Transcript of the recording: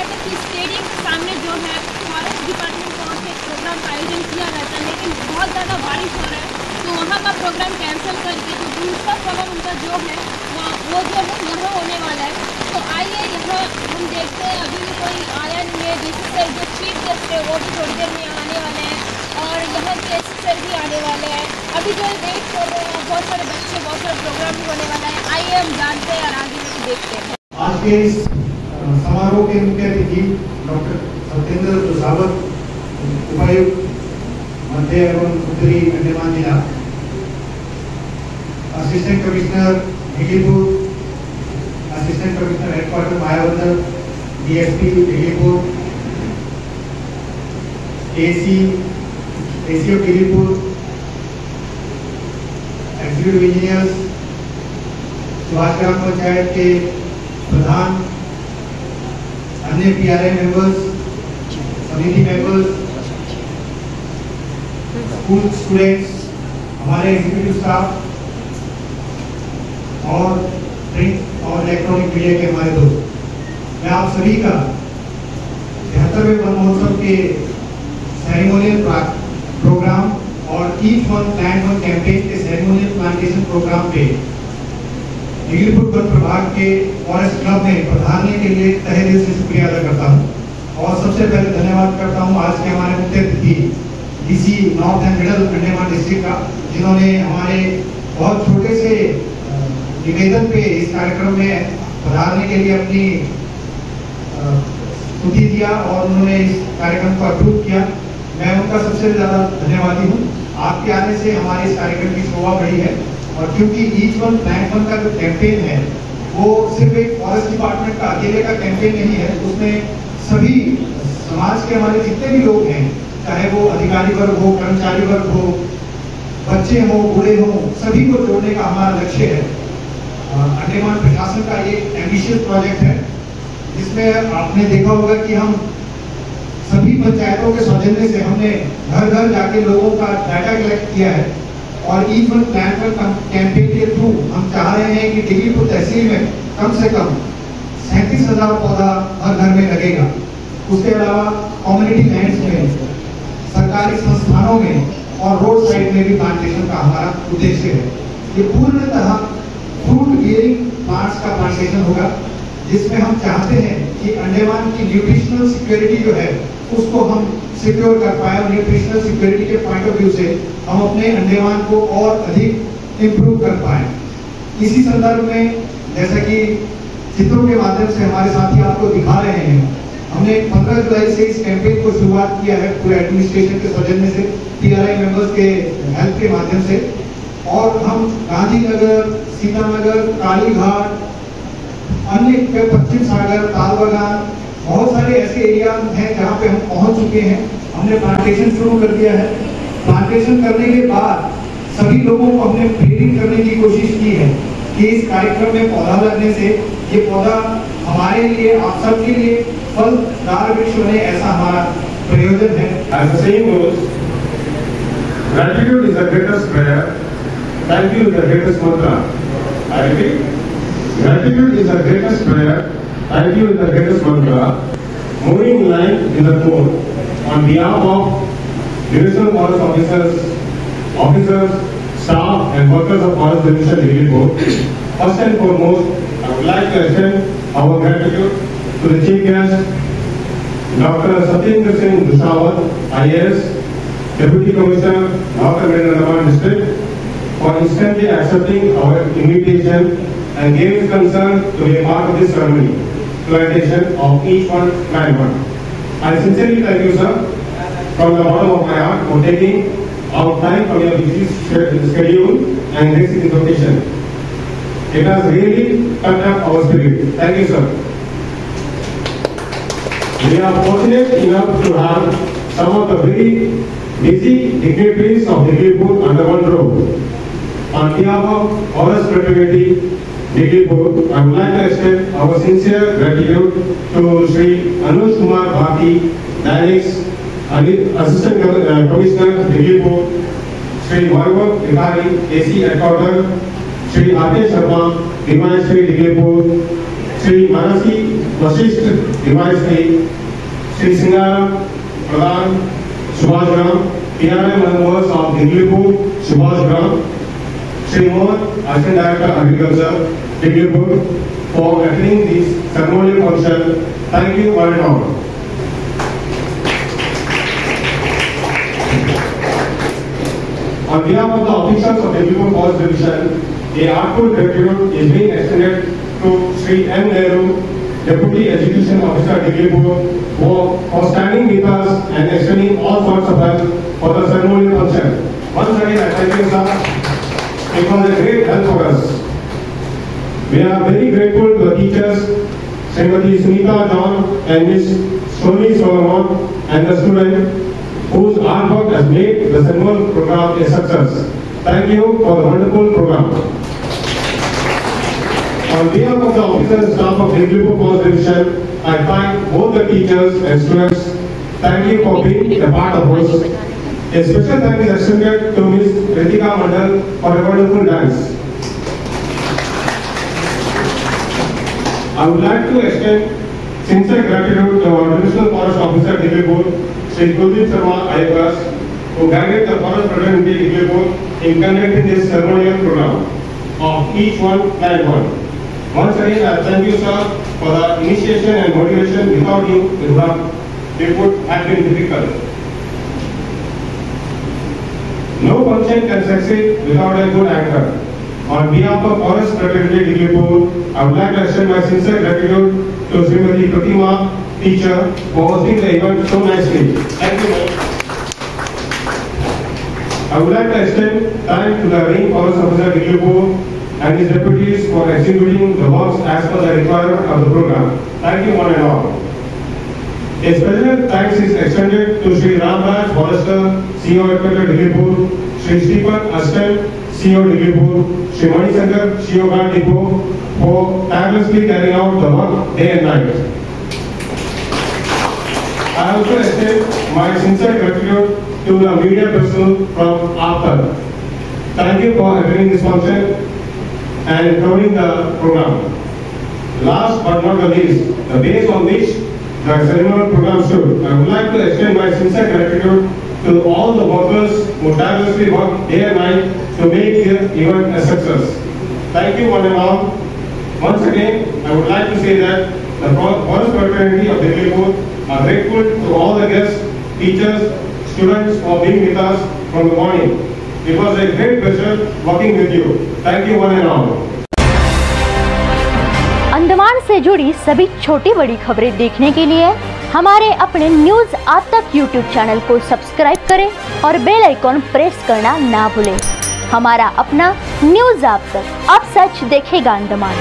चाहते कि स्टेडियम के सामने जो है फॉरेस्ट डिपार्टमेंट की ओर से प्रोग्राम का आयोजन किया जाता है, लेकिन बहुत ज़्यादा बारिश हो रहा है तो वहाँ का प्रोग्राम कैंसिल करके जो दूसरा प्रोग्राम उनका जो है वो जो है यहाँ होने वाला है। तो आइए यहाँ हम देखते हैं, अभी भी कोई आया नहीं है, जिससे जो चीफ गेस्ट है वो भी थोड़ी देर में आने वाले हैं और यहाँ के एसएसआर भी आने वाले हैं। अभी जो वेट कर रहे हैं, बहुत सारे बच्चे, बहुत सारे प्रोग्राम भी होने वाला है। आइए हम जानते हैं और आगे देखते हैं। आज के इस समारोह के मुख्य अतिथि डॉक्टर सत्येंद्र तुसावत, उपायुक्त मध्य एवं उत्तरी अंडमान जिला, assistant commissioner Diglipur, assistant commissioner headquarter Mayabunder, DSP Diglipur, AC of Diglipur, executive engineers, Subhash Gram panchayat के प्रधान, अन्य पीआरआई मेंबर्स, समिति मेंबर्स, स्कूल स्टूडेंट्स, हमारे एग्जीक्यूटिव स्टाफ और प्रिंट और इलेक्ट्रॉनिक मीडिया के हमारे दोस्त, मैं आप सभी का 73वें वन महोत्सव के सेरेमोनियल प्रोग्राम और each one plant one campaign के सेरेमोनियल प्लांटेशन प्रोग्राम पे दिल्लीपुर वन प्रभाग के फॉरेस्ट क्लब में पधारने के लिए तहे दिल से शुक्रिया अदा करता हूं। और सबसे पहले धन्यवाद करता हूं आज के हमारे मुख्य अतिथि DC north and middle Andaman district का, जिन्होंने हमारे बहुत छोटे से निवेदन पे इस कार्यक्रम में पधारने के लिए अपनी स्तुति दिया और उन्होंने इस कार्यक्रम को अप्रूव किया। मैं उनका सबसे ज्यादा धन्यवादी हूँ। आपके आने से हमारे इस कार्यक्रम की शोभा बढ़ी है और क्योंकि ईच वन प्लांट वन का जो कैंपेन है वो सिर्फ एक फॉरेस्ट डिपार्टमेंट का अकेले का कैंपेन नहीं है, उसमें सभी समाज के हमारे जितने भी लोग हैं, चाहे वो अधिकारी वर्ग हो, कर्मचारी वर्ग हो, बच्चे हो, बूढ़े हो, सभी को जोड़ने का हमारा लक्ष्य है। अंडमान प्रशासन का ये एम्बिशियस प्रोजेक्ट है जिसमें आपने देखा होगा कि हम सभी पंचायतों के सौजन्य से हमने घर घर जाके लोगों का डाटा कलेक्ट किया है और each one plant one campaign के थ्रू हम चाह रहे हैं कि दिल्लीपुर तहसील में कम से कम 37,000 पौधा हर घर में लगेगा। उसके अलावा कम्युनिटी लैंड्स में, सरकारी संस्थानों में और रोड साइड में भी प्लांटेशन का हमारा उद्देश्य है। ये पूर्णतः फ्रूट बियरिंग प्लांट्स का प्लांटेशन होगा जिसमें हम चाहते हैं कि अंडमान की न्यूट्रिशनल सिक्योरिटी जो है उसको हम सिक्योर कर पाए और न्यूट्रिशनल सिक्योरिटी के पॉइंट ऑफ व्यू से हम अपने अंडमान को और अधिक इम्प्रूव कर पाए। इसी संदर्भ में जैसा कि चित्रों के माध्यम से हमारे साथी आपको दिखा रहे हैं, हमने 15 जुलाई से इस कैंपेन को शुरुआत किया है पूरे एडमिनिस्ट्रेशन के सौजन्य से, पीआरआई मेंबर्स के हेल्प के माध्यम से, और हम गांधीनगर, सीतानगर, कालीघाट, अन्य पश्चिम सागर, तालबगान, बहुत सारे ऐसे एरिया हैं जहाँ पे हम पहुँच चुके हैं। हमने प्लांटेशन शुरू कर दिया है। प्लांटेशन करने के बाद सभी लोगों को हमने प्रेरित करने की कोशिश की है कि इस कार्यक्रम में पौधा लगने से ये पौधा हमारे लिए, आप सबके लिए फलदार वृक्ष बने, ऐसा हमारा प्रयोजन है। As the saying goes, gratitude is the greatest prayer, thank you is the greatest mantra. I repeat, gratitude is the greatest prayer, thank you is the greatest mantra. Moving in line in the code, on behalf of Divisional Forest officers, staff and workers of Forest Division Digglypur, first and foremost, I would like to extend our gratitude to the Chief Guest, Dr. Satyendra Singh Tushawat, IAS, Deputy Commissioner, North Andaman District, for instantly accepting our invitation and gave his concern to be a part of this ceremony, plantation of each one plant one. I sincerely thank you, sir, from the bottom of my heart for taking our time from your busy schedule and gracing this occasion. It has really touched up our spirit. Thank you, sir. We are fortunate enough to have some of the very busy dignitaries of Digglypur under one roof. On behalf of Forest Fraternity Digglypur, I would like to extend our sincere gratitude to Sri Anuj Kumar Bhati, Dynix, Assistant Commissioner Digglypur, Sri Vaibhav Vikari, AC Headquarter, Sri Ate Sharma, Divine Sri Digglypur, Sri Manasi Vashishtha हिमायत्री, Sri Singaram Pradhan, Subhash Gram, PRM members of Diglipur, Subhash Gram, Sri Mohan, Assistant Director Agriculture, Diglipur, for attending this ceremonial function. Thank you all and all. On behalf of the officials of Diglipur Forest Division, a heartfelt gratitude is being extended to Sri M. Nehru, Deputy Execution Officer Diglipur, for standing with us and extending all sorts of help for the ceremonial function. Once again, I thank you, sir. It was a great help for us. We are very grateful to the teachers, Srimati Sunita John and Miss Soni Solomon, and the students whose hard work has made the ceremonial program a success. Thank you for the wonderful program. On behalf of the officers and staff of Diglipur Forest Division, I thank both the teachers and students. Thank you for being a part of us. A special thanks is extended to Ms. Ritika Mandal for a wonderful dance. I would like to extend sincere gratitude to our Divisional Forest Officer Diglipur, Sri Kuldeep Sharma IAS, who guided the Forest Fraternity Diglipur in conducting this ceremonial program of each one and one. Once again, I thank you, sir, for the initiation and motivation. Without you, it would have been difficult. No function can succeed without a good anchor. On behalf of Forest Fraternity Diglipur, I would like to extend my sincere gratitude to Srimati Pratima, teacher, for hosting the event so nicely. Thank you, ma'am. I would like to extend thanks to the Range Forest Officer Diglipur and his deputies for executing the works as per the requirement of the program. Thank you one and all. A special thanks is extended to Sri Ramraj Forester, CEO Headquarters Diglipur, Sri Stephen Aston, CEO Diglipur, Sri Manishankar, CEO Guard Depot, for tirelessly carrying out the work day and night. I also extend my sincere gratitude to the media personnel from AFTER. Thank you for attending this function and covering the program. Last but not the least, the base on which the ceremonial program stood. I would like to extend my sincere gratitude to all the workers who tirelessly work day and night to make this event a success. Thank you one and all. Once again, I would like to say that the Forest Fraternity of Diglipur are grateful to all the guests, teachers, students for being with us from the morning. It was a great pleasure working with you. Thank you one and all. Andaman से जुड़ी सभी छोटी बड़ी खबरें देखने के लिए हमारे अपने न्यूज आज तक यूट्यूब चैनल को सब्सक्राइब करें और बेल आइकॉन प्रेस करना ना भूलें। हमारा अपना न्यूज आज तक, अब सच देखेगा अंडमान।